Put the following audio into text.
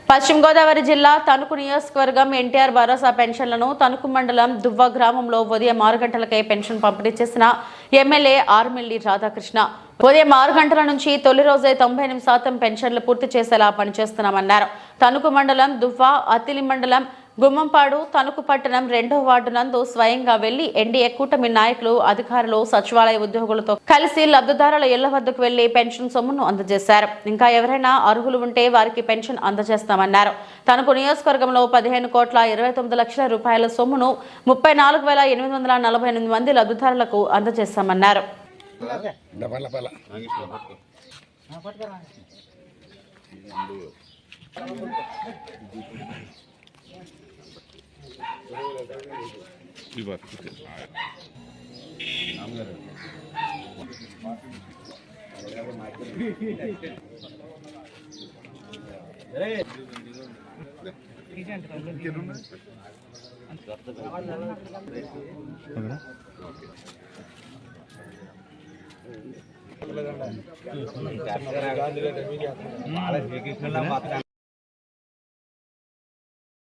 పశ్చిమ గోదావరి జిల్లా తణుకు నియోజకవర్గం ఎన్టీఆర్ భరోసా పెన్షన్లను తణుకు మండలం దువ్వ గ్రామంలో ఉదయం 6 గంటలకే పెన్షన్ పంపిణీ చేసిన ఎమ్మెల్యే ఆర్మిల్లి రాధాకృష్ణ. ఉదయం 6 గంటల నుంచి తొలి రోజే 98% పెన్షన్లు పూర్తి చేసేలా పనిచేస్తున్నామన్నారు. తణుకు మండలం దువ్వ, అత్తిలి మండలం గుమ్మంపాడు, తణుకు పట్టణం 2వ వార్డు నందు స్వయంగా వెళ్లి ఎన్డీఏ కూటమి నాయకులు, అధికారులు, సచివాలయ ఉద్యోగులతో కలిసి లబ్ధిదారుల ఇళ్ల వద్దకు వెళ్లి పెన్షన్ సొమ్మును అందజేశారు. ఇంకా ఎవరైనా అర్హులు ఉంటే వారికి పెన్షన్ అందజేస్తామన్నారు. తణుకు నియోజకవర్గంలో 15,29,00,000 రూపాయల సొమ్మును 34,848 మంది లబ్ధిదారులకు అందజేస్తామన్నారు.